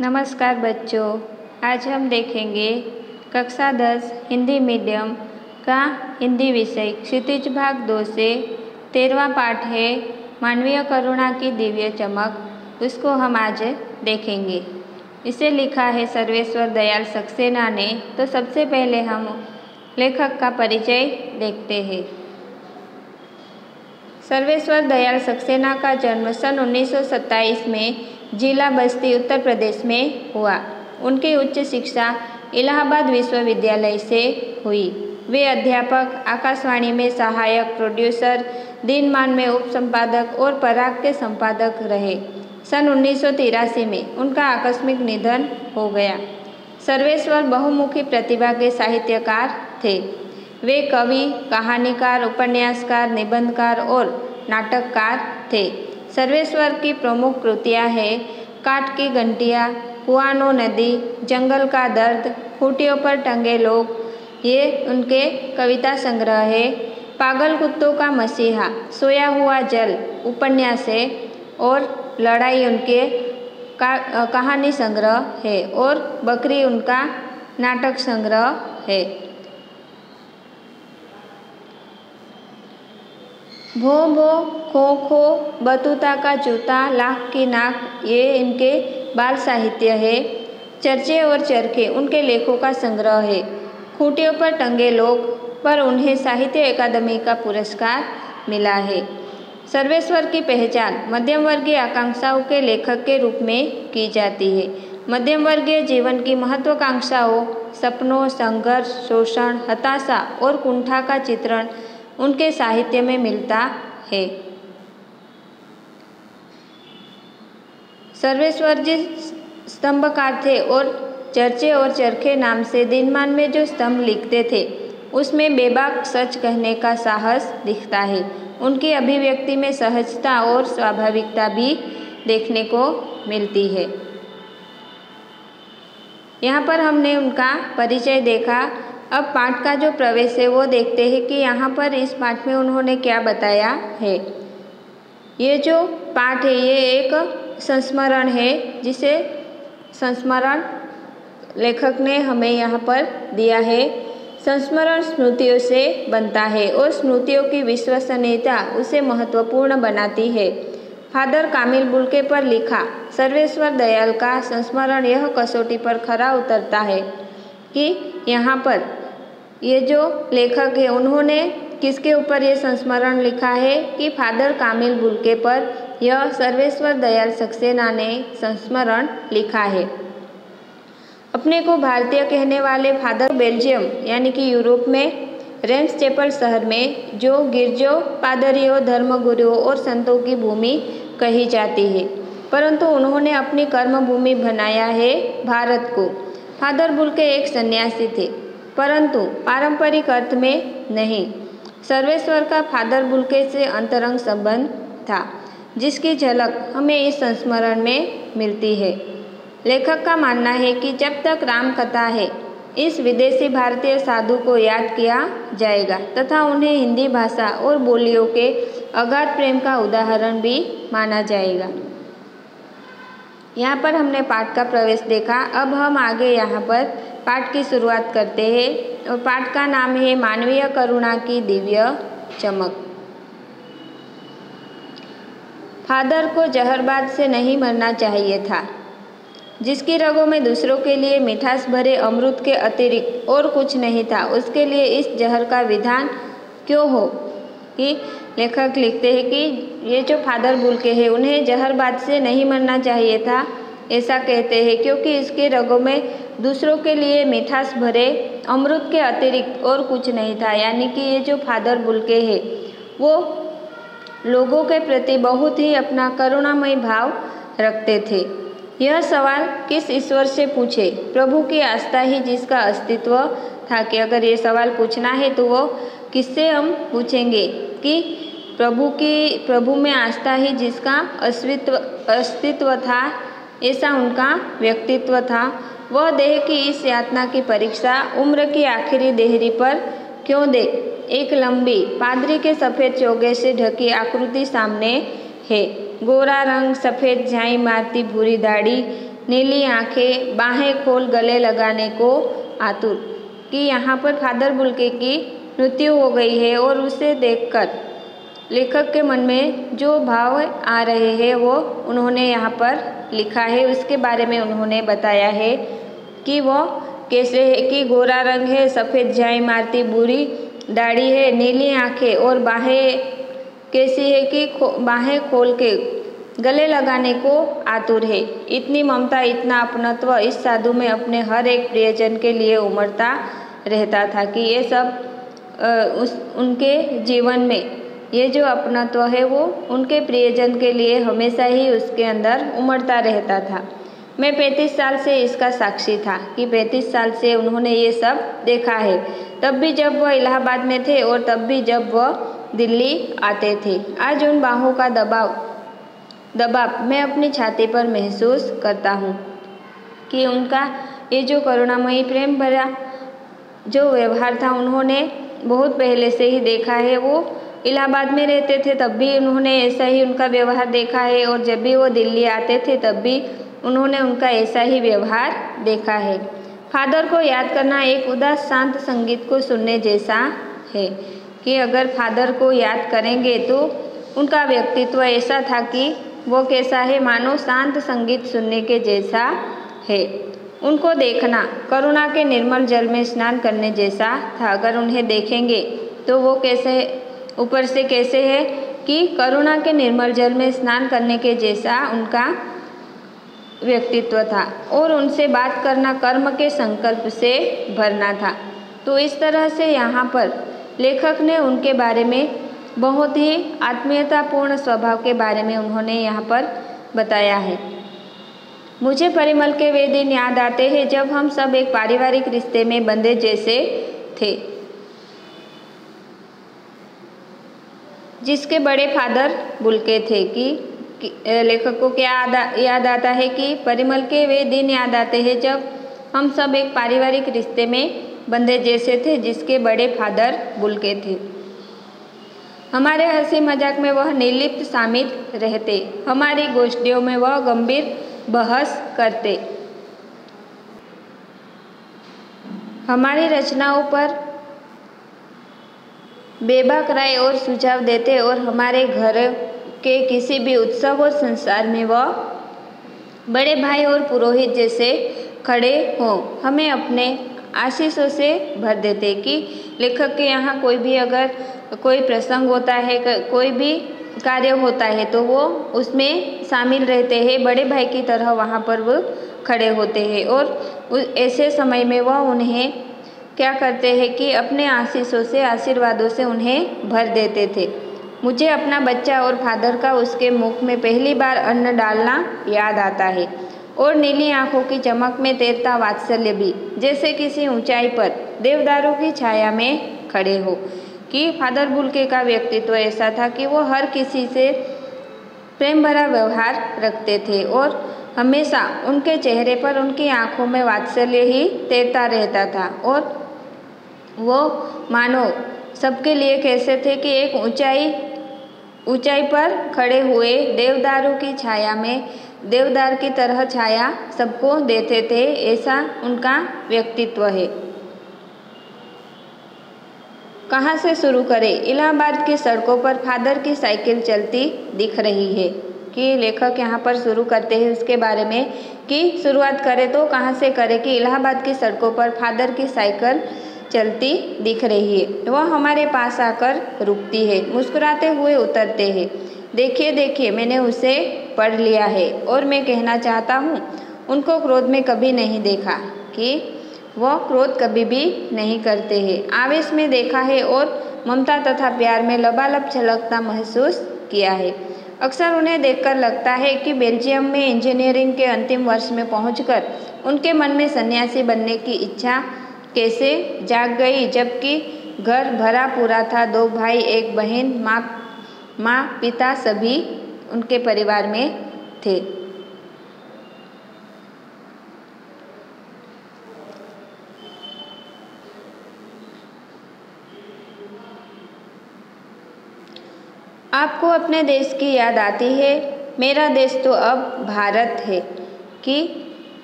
नमस्कार बच्चों, आज हम देखेंगे कक्षा 10 हिंदी मीडियम का हिंदी विषय क्षितिज भाग 2 से 13वां पाठ है मानवीय करुणा की दिव्य चमक। उसको हम आज देखेंगे। इसे लिखा है सर्वेश्वर दयाल सक्सेना ने। तो सबसे पहले हम लेखक का परिचय देखते हैं। सर्वेश्वर दयाल सक्सेना का जन्म सन 1927 में जिला बस्ती उत्तर प्रदेश में हुआ। उनकी उच्च शिक्षा इलाहाबाद विश्वविद्यालय से हुई। वे अध्यापक, आकाशवाणी में सहायक प्रोड्यूसर, दिनमान में उप संपादक और पराग के संपादक रहे। सन 1983 में उनका आकस्मिक निधन हो गया। सर्वेश्वर बहुमुखी प्रतिभा के साहित्यकार थे। वे कवि, कहानीकार, उपन्यासकार, निबंधकार और नाटककार थे। सर्वेश्वर की प्रमुख कृतियाँ हैं काठ की घंटियाँ, कुआनो नदी, जंगल का दर्द, खूंटियों पर टंगे लोग, ये उनके कविता संग्रह है। पागल कुत्तों का मसीहा, सोया हुआ जल उपन्यास है और लड़ाई उनके कहानी संग्रह है और बकरी उनका नाटक संग्रह है। भो भो, खो खो, बतूता का जूता, लाख की नाक, ये इनके बाल साहित्य है। चर्चे और चरखे उनके लेखों का संग्रह है। खूंटियों पर टंगे लोग पर उन्हें साहित्य अकादमी का पुरस्कार मिला है। सर्वेश्वर की पहचान मध्यम वर्गीय आकांक्षाओं के लेखक के रूप में की जाती है। मध्यम वर्गीय जीवन की महत्वाकांक्षाओं, सपनों, संघर्ष, शोषण, हताशा और कुंठा का चित्रण उनके साहित्य में मिलता है। सर्वेश्वर जी स्तंभकार थे और चर्चे और चरखे नाम से दिनमान में जो स्तंभ लिखते थे उसमें बेबाक सच कहने का साहस दिखता है। उनकी अभिव्यक्ति में सहजता और स्वाभाविकता भी देखने को मिलती है। यहाँ पर हमने उनका परिचय देखा। अब पाठ का जो प्रवेश है वो देखते हैं कि यहाँ पर इस पाठ में उन्होंने क्या बताया है। ये जो पाठ है ये एक संस्मरण है, जिसे संस्मरण लेखक ने हमें यहाँ पर दिया है। संस्मरण स्मृतियों से बनता है और स्मृतियों की विश्वसनीयता उसे महत्वपूर्ण बनाती है। फादर कामिल बुल्के पर लिखा सर्वेश्वर दयाल का संस्मरण यह कसौटी पर खरा उतरता है कि यहाँ पर ये जो लेखक है उन्होंने किसके ऊपर ये संस्मरण लिखा है कि फादर कामिल बुल्के पर यह सर्वेश्वर दयाल सक्सेना ने संस्मरण लिखा है। अपने को भारतीय कहने वाले फादर बेल्जियम यानी कि यूरोप में रेम्स चैपल शहर में जो गिरजों, पादरियों, धर्मगुरुओं और संतों की भूमि कही जाती है, परंतु उन्होंने अपनी कर्मभूमि बनाया है भारत को। फादर बुल्के एक सन्यासी थे, परंतु पारंपरिक अर्थ में नहीं। सर्वेश्वर का फादर बुल्के से अंतरंग संबंध था, जिसकी झलक हमें इस संस्मरण में मिलती है। लेखक का मानना है कि जब तक राम कथा है इस विदेशी भारतीय साधु को याद किया जाएगा तथा उन्हें हिंदी भाषा और बोलियों के अगाध प्रेम का उदाहरण भी माना जाएगा। यहाँ पर हमने पाठ का प्रवेश देखा। अब हम आगे यहाँ पर पाठ की शुरुआत करते हैं और पाठ का नाम है मानवीय करुणा की दिव्य चमक। फादर को जहरबाद से नहीं मरना चाहिए था। जिसकी रगों में दूसरों के लिए मिठास भरे अमृत के अतिरिक्त और कुछ नहीं था, उसके लिए इस जहर का विधान क्यों हो। कि लेखक लिखते हैं कि ये जो फादर बुल्के हैं उन्हें जहरबाद से नहीं मरना चाहिए था। ऐसा कहते हैं क्योंकि इसके रगों में दूसरों के लिए मिठास भरे अमृत के अतिरिक्त और कुछ नहीं था। यानी कि ये जो फादर बुल्के हैं वो लोगों के प्रति बहुत ही अपना करुणामय भाव रखते थे। यह सवाल किस ईश्वर से पूछे, प्रभु की आस्था ही जिसका अस्तित्व था। कि अगर ये सवाल पूछना है तो वो किससे हम पूछेंगे कि प्रभु में आस्था ही जिसका अस्तित्व था, ऐसा उनका व्यक्तित्व था। वह देह की इस यातना की परीक्षा उम्र की आखिरी देहरी पर क्यों दे। एक लंबी पादरी के सफ़ेद चोगे से ढकी आकृति सामने है। गोरा रंग, सफ़ेद झाई मारती भूरी दाढ़ी, नीली आंखें, बाहें खोल गले लगाने को आतुर। कि यहाँ पर फादर बुल्के की मृत्यु हो गई है और उसे देखकर लेखक के मन में जो भाव आ रहे हैं वो उन्होंने यहाँ पर लिखा है। उसके बारे में उन्होंने बताया है कि वो कैसे है कि गोरा रंग है, सफ़ेद झाई मारती बुरी दाढ़ी है, नीली आंखें और बाहें कैसी है कि बाहें खोल के गले लगाने को आतुर है। इतनी ममता, इतना अपनत्व इस साधु में अपने हर एक प्रियजन के लिए उमड़ता रहता था कि ये सब उनके जीवन में ये जो अपनत्व है वो उनके प्रियजन के लिए हमेशा ही उसके अंदर उमड़ता रहता था। मैं 35 साल से इसका साक्षी था कि 35 साल से उन्होंने ये सब देखा है, तब भी जब वह इलाहाबाद में थे और तब भी जब वह दिल्ली आते थे। आज उन बाहों का दबाव मैं अपनी छाती पर महसूस करता हूँ कि उनका ये जो करुणामयी प्रेम भरा जो व्यवहार था उन्होंने बहुत पहले से ही देखा है। वो इलाहाबाद में रहते थे तब भी उन्होंने ऐसा ही उनका व्यवहार देखा है और जब भी वो दिल्ली आते थे तब भी उन्होंने उनका ऐसा ही व्यवहार देखा है। फादर को याद करना एक उदास शांत संगीत को सुनने जैसा है कि अगर फादर को याद करेंगे तो उनका व्यक्तित्व ऐसा था कि वो कैसा है, मानो शांत संगीत सुनने के जैसा है। उनको देखना करुणा के निर्मल जल में स्नान करने जैसा था। अगर उन्हें देखेंगे तो वो कैसे ऊपर से कैसे है कि करुणा के निर्मल जल में स्नान करने के जैसा उनका व्यक्तित्व था और उनसे बात करना कर्म के संकल्प से भरना था। तो इस तरह से यहाँ पर लेखक ने उनके बारे में बहुत ही आत्मीयतापूर्ण स्वभाव के बारे में उन्होंने यहाँ पर बताया है। मुझे परिमल के वे दिन याद आते हैं जब हम सब एक पारिवारिक रिश्ते में बंधे जैसे थे, जिसके बड़े फादर बुल्के थे। कि लेखक को क्या याद आता है कि परिमल के वे दिन याद आते हैं जब हम सब एक पारिवारिक रिश्ते में बंधे जैसे थे, जिसके बड़े फादर बुल्के थे। हमारे हंसी मजाक में वह निर्लिप्त शामिल रहते, हमारी गोष्ठियों में वह गंभीर बहस करते, हमारी रचनाओं पर बेबाक राय और सुझाव देते और हमारे घर के किसी भी उत्सव और संसार में वह बड़े भाई और पुरोहित जैसे खड़े हों, हमें अपने आशीषों से भर देते। कि लेखक के यहाँ कोई भी अगर कोई प्रसंग होता है, कोई भी कार्य होता है तो वो उसमें शामिल रहते हैं, बड़े भाई की तरह वहाँ पर वो खड़े होते हैं और ऐसे समय में वह उन्हें क्या करते हैं कि अपने आशीषों से, आशीर्वादों से उन्हें भर देते थे। मुझे अपना बच्चा और फादर का उसके मुख में पहली बार अन्न डालना याद आता है और नीली आंखों की चमक में तैरता वात्सल्य भी, जैसे किसी ऊंचाई पर देवदारों की छाया में खड़े हो। कि फादर बुल्के का व्यक्तित्व ऐसा था कि वो हर किसी से प्रेम भरा व्यवहार रखते थे और हमेशा उनके चेहरे पर, उनकी आंखों में वात्सल्य ही तैरता रहता था और वो मानो सबके लिए कैसे थे कि एक ऊंचाई पर खड़े हुए देवदारों की छाया में, देवदार की तरह छाया सबको देते थे, ऐसा उनका व्यक्तित्व है। कहाँ से शुरू करें? इलाहाबाद की सड़कों पर फादर की साइकिल चलती दिख रही है। कि लेखक यहाँ पर शुरू करते हैं उसके बारे में कि शुरुआत करें तो कहाँ से करें कि इलाहाबाद की सड़कों पर फादर की साइकिल चलती दिख रही है। वह हमारे पास आकर रुकती है, मुस्कुराते हुए उतरते हैं। देखिए देखिए, मैंने उसे पढ़ लिया है और मैं कहना चाहता हूँ उनको क्रोध में कभी नहीं देखा कि वह क्रोध कभी भी नहीं करते हैं। आवेश में देखा है और ममता तथा प्यार में लबालब छलकता महसूस किया है। अक्सर उन्हें देखकर लगता है कि बेल्जियम में इंजीनियरिंग के अंतिम वर्ष में पहुंचकर उनके मन में सन्यासी बनने की इच्छा कैसे जाग गई, जबकि घर भरा पूरा था, 2 भाई, 1 बहन, माँ पिता सभी उनके परिवार में थे। आपको अपने देश की याद आती है? मेरा देश तो अब भारत है। कि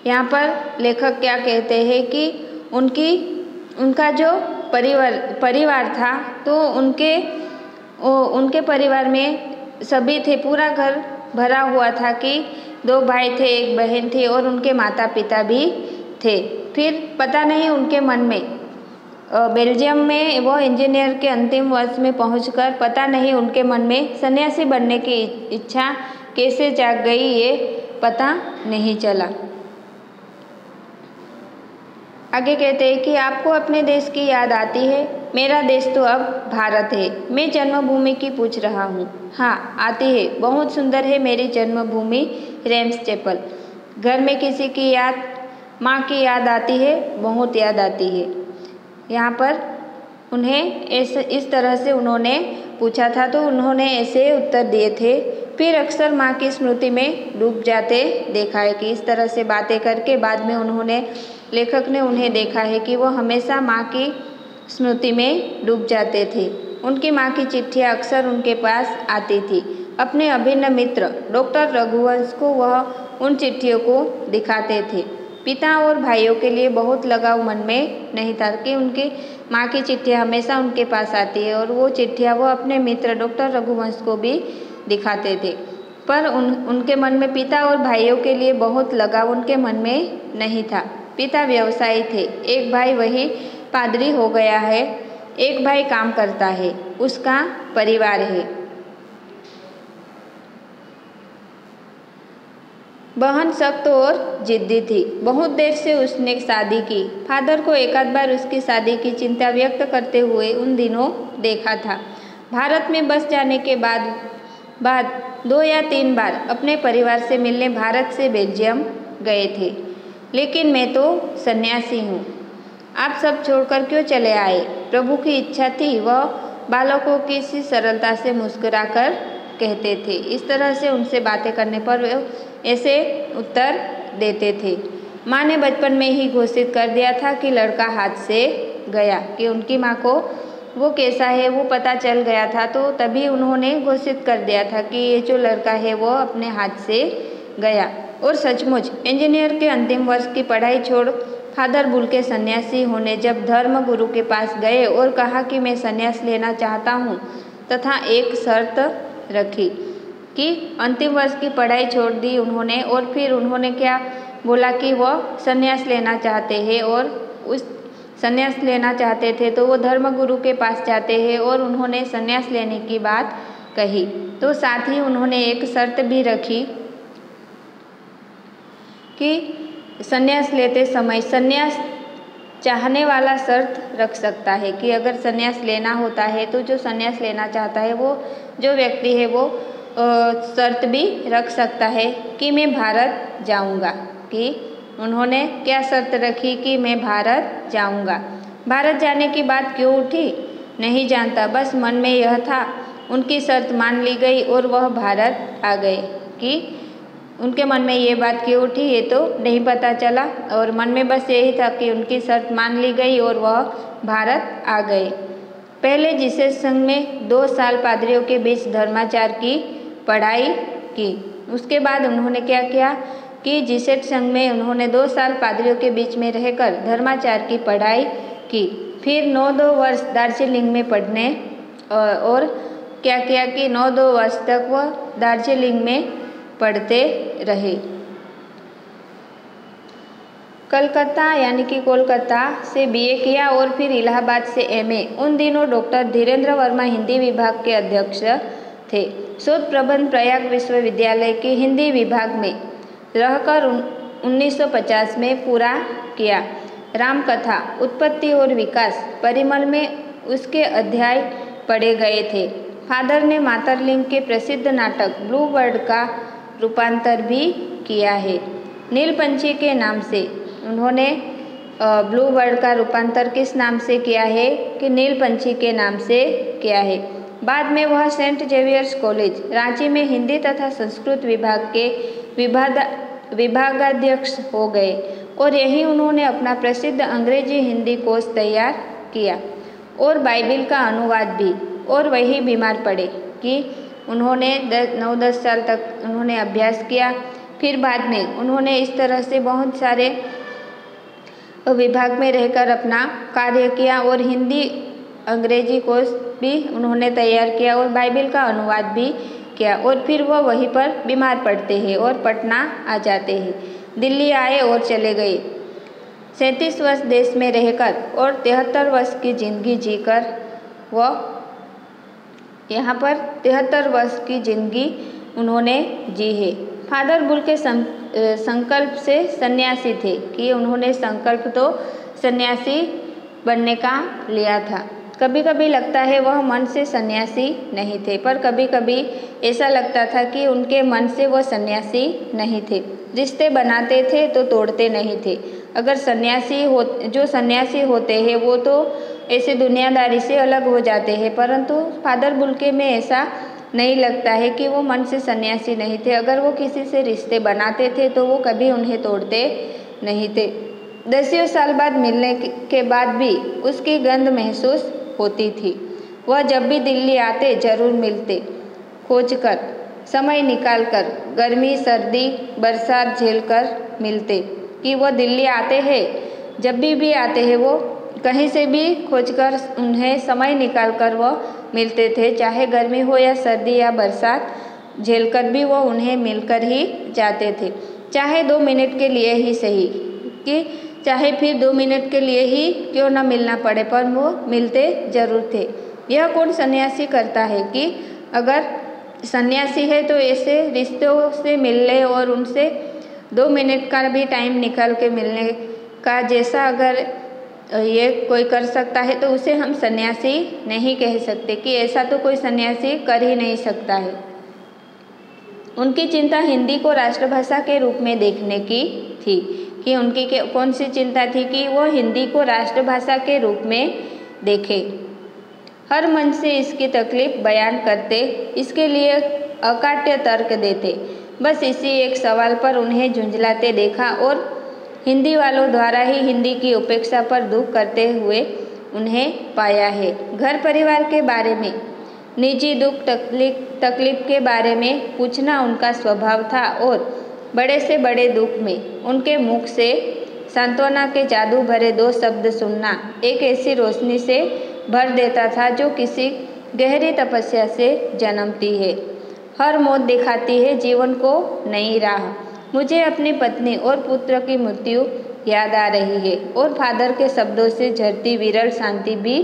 यहाँ पर लेखक क्या कहते हैं कि उनका जो परिवार था तो उनके परिवार में सभी थे, पूरा घर भरा हुआ था कि 2 भाई थे, 1 बहन थी और उनके माता पिता भी थे। फिर पता नहीं उनके मन में बेल्जियम में वो इंजीनियर के अंतिम वर्ष में पहुंचकर पता नहीं उनके मन में सन्यासी बनने की इच्छा कैसे जाग गई, ये पता नहीं चला। आगे कहते हैं कि आपको अपने देश की याद आती है? मेरा देश तो अब भारत है। मैं जन्मभूमि की पूछ रहा हूँ। हाँ, आती है। बहुत सुंदर है मेरी जन्मभूमि रेम्स चैपल। घर में किसी की याद, माँ की याद आती है? बहुत याद आती है। यहाँ पर उन्हें इस तरह से उन्होंने पूछा था तो उन्होंने ऐसे उत्तर दिए थे। फिर अक्सर माँ की स्मृति में डूब जाते देखा है कि इस तरह से बातें करके बाद में लेखक ने उन्हें देखा है कि वो हमेशा माँ की स्मृति में डूब जाते थे। उनकी माँ की चिट्ठियाँ अक्सर उनके पास आती थी। अपने अभिन्न मित्र डॉक्टर रघुवंश को वह उन चिट्ठियों को दिखाते थे। पिता और भाइयों के लिए बहुत लगाव मन में नहीं था कि उनकी माँ की चिट्ठियाँ हमेशा उनके पास आती है और वो चिट्ठियाँ वो अपने मित्र डॉक्टर रघुवंश को भी दिखाते थे। पर उनके मन में पिता और भाइयों के लिए बहुत लगाव उनके मन में नहीं था। पिता व्यवसायी थे, एक भाई वही पादरी हो गया है, एक भाई काम करता है, उसका परिवार है। बहन सख्त और जिद्दी थी। बहुत देर से उसने शादी की। फादर को एक आध बार उसकी शादी की चिंता व्यक्त करते हुए उन दिनों देखा था। भारत में बस जाने के बाद 2 या 3 बार अपने परिवार से मिलने भारत से बेल्जियम गए थे। लेकिन मैं तो सन्यासी हूँ। आप सब छोड़कर क्यों चले आए? प्रभु की इच्छा थी, वह बालकों की सी सरलता से मुस्कुराकर कहते थे। इस तरह से उनसे बातें करने पर ऐसे उत्तर देते थे। माँ ने बचपन में ही घोषित कर दिया था कि लड़का हाथ से गया, कि उनकी माँ को वो कैसा है वो पता चल गया था, तो तभी उन्होंने घोषित कर दिया था कि ये जो लड़का है वो अपने हाथ से गया। और सचमुच इंजीनियर के अंतिम वर्ष की पढ़ाई छोड़ फादर बुल के सन्यासी होने जब धर्म गुरु के पास गए और कहा कि मैं सन्यास लेना चाहता हूँ तथा एक शर्त रखी कि अंतिम वर्ष की पढ़ाई छोड़ दी उन्होंने, और फिर उन्होंने क्या बोला कि वह सन्यास लेना चाहते हैं और उस सन्यास लेना चाहते थे तो वो धर्म गुरु के पास जाते हैं और उन्होंने सन्यास लेने की बात कही। तो साथ ही उन्होंने एक शर्त भी रखी कि सन्यास लेते समय सन्यास चाहने वाला शर्त रख सकता है कि अगर सन्यास लेना होता है तो जो सन्यास लेना चाहता है वो जो व्यक्ति है वो शर्त भी रख सकता है कि मैं भारत जाऊंगा। कि उन्होंने क्या शर्त रखी कि मैं भारत जाऊंगा। भारत जाने की बात क्यों उठी नहीं जानता, बस मन में यह था। उनकी शर्त मान ली गई और वह भारत आ गए। कि उनके मन में ये बात क्यों उठी ये तो नहीं पता चला, और मन में बस यही था कि उनकी शर्त मान ली गई और वह भारत आ गए। पहले जीसस संघ में 2 साल पादरियों के बीच धर्माचार की पढ़ाई की। उसके बाद उन्होंने क्या किया कि जीसस संघ में उन्होंने 2 साल पादरियों के बीच में रहकर धर्माचार की पढ़ाई की। फिर 9-2 वर्ष दार्जिलिंग में पढ़ने और क्या किया कि 9-2 वर्ष तक वह दार्जिलिंग में पढ़ते रहे। कलकत्ता यानी कि कोलकाता से बीए किया और फिर इलाहाबाद से एमए। उन दिनों डॉक्टर धीरेन्द्र वर्मा हिंदी विभाग के अध्यक्ष थे। शोध प्रबंध प्रयाग विश्वविद्यालय के हिंदी विभाग में रहकर 1950 में पूरा किया। रामकथा, उत्पत्ति और विकास परिमल में उसके अध्याय पढ़े गए थे। फादर ने मातरलिंग के प्रसिद्ध नाटक ब्लू बर्ड का रूपांतर भी किया है। नीलपंछी के नाम से उन्होंने ब्लू बर्ड का रूपांतर किस नाम से किया है कि नीलपंछी के नाम से किया है। बाद में वह सेंट जेवियर्स कॉलेज रांची में हिंदी तथा संस्कृत विभाग के विभागाध्यक्ष हो गए और यहीं उन्होंने अपना प्रसिद्ध अंग्रेजी हिंदी कोश तैयार किया और बाइबिल का अनुवाद भी। और वही बीमार पड़े कि उन्होंने 9-10 साल तक उन्होंने अभ्यास किया। फिर बाद में उन्होंने इस तरह से बहुत सारे विभाग में रहकर अपना कार्य किया और हिंदी अंग्रेजी कोर्स भी उन्होंने तैयार किया और बाइबिल का अनुवाद भी किया। और फिर वह वहीं पर बीमार पड़ते हैं और पटना आ जाते हैं। दिल्ली आए और चले गए। 37 वर्ष देश में रहकर और 73 वर्ष की जिंदगी जीकर वह यहाँ पर 73 वर्ष की जिंदगी उन्होंने जी है। फादर बुल के संकल्प से सन्यासी थे कि उन्होंने संकल्प तो सन्यासी बनने का लिया था। कभी कभी लगता है वह मन से सन्यासी नहीं थे, पर कभी कभी ऐसा लगता था कि उनके मन से वह सन्यासी नहीं थे। रिश्ते बनाते थे तो तोड़ते नहीं थे। अगर जो सन्यासी होते हैं वो तो ऐसे दुनियादारी से अलग हो जाते हैं, परंतु फादर बुल्के में ऐसा नहीं लगता है कि वो मन से सन्यासी नहीं थे। अगर वो किसी से रिश्ते बनाते थे तो वो कभी उन्हें तोड़ते नहीं थे। 10 साल बाद मिलने के बाद भी उसकी गंध महसूस होती थी। वह जब भी दिल्ली आते जरूर मिलते, खोजकर समय निकालकर गर्मी सर्दी बरसात झेलकर मिलते कि वो दिल्ली आते हैं। जब भी आते हैं वो कहीं से भी खोजकर उन्हें समय निकालकर वो मिलते थे, चाहे गर्मी हो या सर्दी या बरसात झेलकर भी वो उन्हें मिलकर ही जाते थे। चाहे 2 मिनट के लिए ही सही, कि चाहे फिर 2 मिनट के लिए ही क्यों न मिलना पड़े, पर वो मिलते जरूर थे। यह कौन सन्यासी करता है कि अगर सन्यासी है तो ऐसे रिश्तों से मिलने और उनसे 2 मिनट का भी टाइम निकाल के मिलने का जैसा अगर ये कोई कर सकता है तो उसे हम सन्यासी नहीं कह सकते, कि ऐसा तो कोई सन्यासी कर ही नहीं सकता है। उनकी चिंता हिंदी को राष्ट्रभाषा के रूप में देखने की थी, कि उनकी कौन सी चिंता थी कि वो हिंदी को राष्ट्रभाषा के रूप में देखे। हर मन से इसकी तकलीफ बयान करते, इसके लिए अकाट्य तर्क देते। बस इसी एक सवाल पर उन्हें झुंझलाते देखा और हिंदी वालों द्वारा ही हिंदी की उपेक्षा पर दुख करते हुए उन्हें पाया है। घर परिवार के बारे में, निजी दुख तकलीफ के बारे में पूछना उनका स्वभाव था और बड़े से बड़े दुख में उनके मुख से सांत्वना के जादू भरे 2 शब्द सुनना एक ऐसी रोशनी से भर देता था जो किसी गहरी तपस्या से जन्मती है। हर मौत दिखाती है जीवन को नई राह। मुझे अपनी पत्नी और पुत्र की मृत्यु याद आ रही है और फादर के शब्दों से झरती विरल शांति भी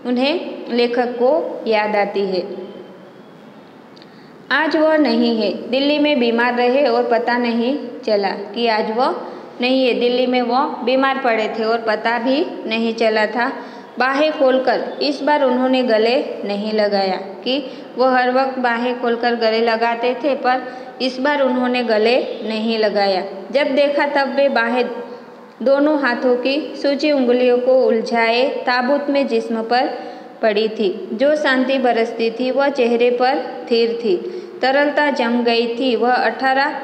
उन्हें लेखक को याद आती है। आज वह नहीं है, दिल्ली में बीमार रहे और पता नहीं चला कि आज वह नहीं है। दिल्ली में वह बीमार पड़े थे और पता भी नहीं चला था। बाहें खोलकर इस बार उन्होंने गले नहीं लगाया, कि वो हर वक्त बाहें खोलकर गले लगाते थे, पर इस बार उन्होंने गले नहीं लगाया। जब देखा तब वे बाहें दोनों हाथों की सूजी उंगलियों को उलझाए ताबूत में जिस्म पर पड़ी थी। जो शांति बरसती थी वह चेहरे पर स्थिर थी, तरलता जम गई थी। वह 18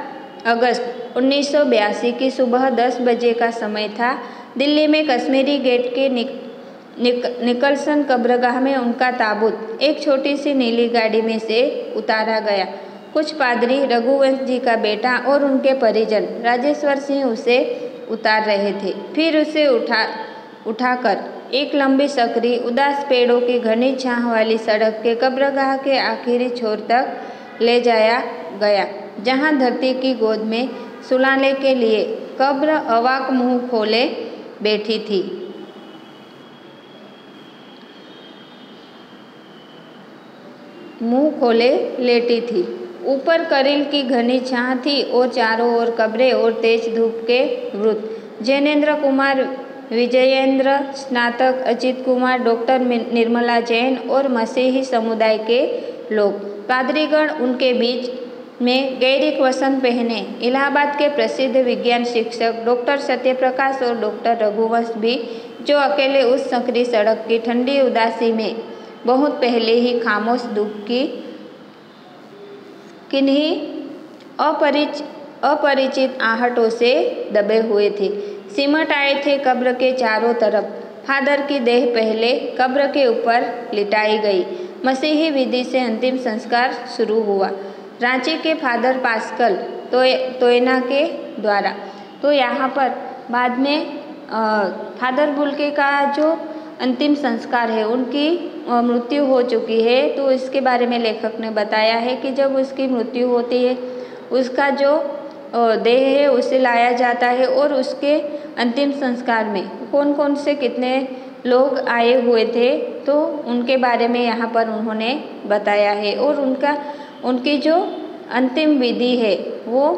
अगस्त 1982 की सुबह 10 बजे का समय था। दिल्ली में कश्मीरी गेट के निकलसन कब्रगाह में उनका ताबूत एक छोटी सी नीली गाड़ी में से उतारा गया। कुछ पादरी, रघुवंश जी का बेटा और उनके परिजन राजेश्वर सिंह उसे उतार रहे थे। फिर उसे उठाकर एक लंबी सकरी उदास पेड़ों की घनी छांव वाली सड़क के कब्रगाह के आखिरी छोर तक ले जाया गया, जहां धरती की गोद में सुलाने के लिए कब्र अवाक मुंह खोले बैठी थी। मुंह खोले लेटी थी। ऊपर करील की घनी छां थी और चारों ओर कब्रें और तेज धूप के वृत्त। जैनेन्द्र कुमार, विजयेंद्र, स्नातक अजित कुमार, डॉक्टर निर्मला जैन और मसीही समुदाय के लोग। पादरीगण उनके बीच में गैरिक वसंत पहने इलाहाबाद के प्रसिद्ध विज्ञान शिक्षक डॉक्टर सत्यप्रकाश और डॉक्टर रघुवंश भी, जो अकेले उस संकरी सड़क की ठंडी उदासी में बहुत पहले ही खामोश दुख की किन्हीं अपरिचित आहटों से दबे हुए थे। सिमट आए थे कब्र के चारों तरफ। फादर की देह पहले कब्र के ऊपर लिटाई गई। मसीही विधि से अंतिम संस्कार शुरू हुआ। रांची के फादर पास्कल तोयना के द्वारा। तो यहाँ पर बाद में फादर बुल्के का जो अंतिम संस्कार है, उनकी मृत्यु हो चुकी है, तो इसके बारे में लेखक ने बताया है कि जब उसकी मृत्यु होती है, उसका जो देह है उसे लाया जाता है और उसके अंतिम संस्कार में कौन कौन से कितने लोग आए हुए थे, तो उनके बारे में यहाँ पर उन्होंने बताया है। और उनकी जो अंतिम विधि है वो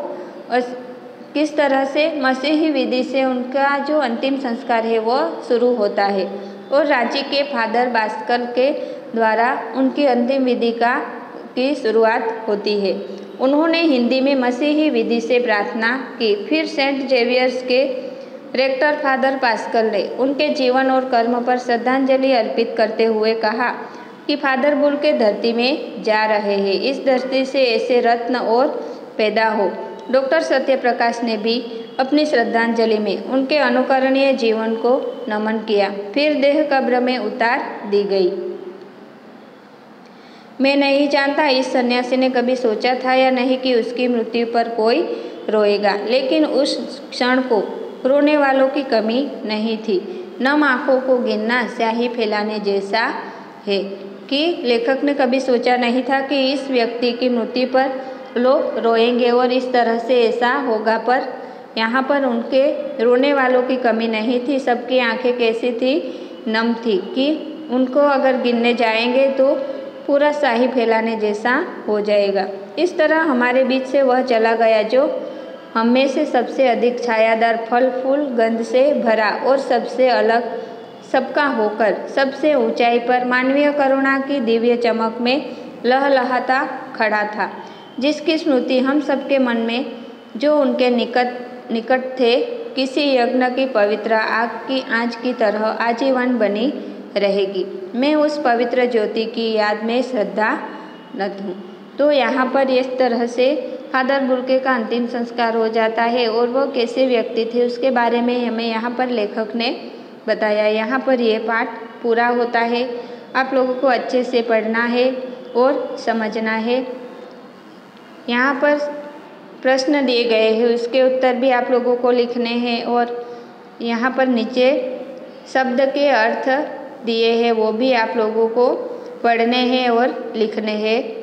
किस तरह से मसीही विधि से उनका जो अंतिम संस्कार है वो शुरू होता है और रांची के फादर भास्कर के द्वारा उनकी अंतिम विधि की शुरुआत होती है। उन्होंने हिंदी में मसीही विधि से प्रार्थना की। फिर सेंट जेवियर्स के रेक्टर फादर पास्कल ने उनके जीवन और कर्म पर श्रद्धांजलि अर्पित करते हुए कहा कि फादर बुल्के धरती में जा रहे हैं, इस धरती से ऐसे रत्न और पैदा हो। डॉक्टर सत्यप्रकाश ने भी अपनी श्रद्धांजलि में उनके अनुकरणीय जीवन को नमन किया। फिर देह कब्र में उतार दी गई। मैं नहीं जानता इस सन्यासी ने कभी सोचा था या नहीं कि उसकी मृत्यु पर कोई रोएगा, लेकिन उस क्षण को रोने वालों की कमी नहीं थी। नम आँखों को गिनना स्याही फैलाने जैसा है कि लेखक ने कभी सोचा नहीं था कि इस व्यक्ति की मृत्यु पर लोग रोएंगे और इस तरह से ऐसा होगा, पर यहाँ पर उनके रोने वालों की कमी नहीं थी। सबकी आंखें कैसी थी, नम थी कि उनको अगर गिनने जाएंगे तो पूरा स्याही फैलाने जैसा हो जाएगा। इस तरह हमारे बीच से वह चला गया जो हम में से सबसे अधिक छायादार, फल फूल गंध से भरा और सबसे अलग सबका होकर सबसे ऊंचाई पर मानवीय करुणा की दिव्य चमक में लहलहाता खड़ा था, जिसकी स्मृति हम सबके मन में जो उनके निकट थे किसी यज्ञ की पवित्र आग की आँच की तरह आजीवन बनी रहेगी। मैं उस पवित्र ज्योति की याद में श्रद्धानत हूँ। तो यहाँ पर इस तरह से फादर बुल्के का अंतिम संस्कार हो जाता है और वो कैसे व्यक्ति थे उसके बारे में हमें यहाँ पर लेखक ने बताया। यहाँ पर यह पाठ पूरा होता है। आप लोगों को अच्छे से पढ़ना है और समझना है। यहाँ पर प्रश्न दिए गए हैं, उसके उत्तर भी आप लोगों को लिखने हैं और यहाँ पर नीचे शब्द के अर्थ दिए हैं, वो भी आप लोगों को पढ़ने हैं और लिखने हैं।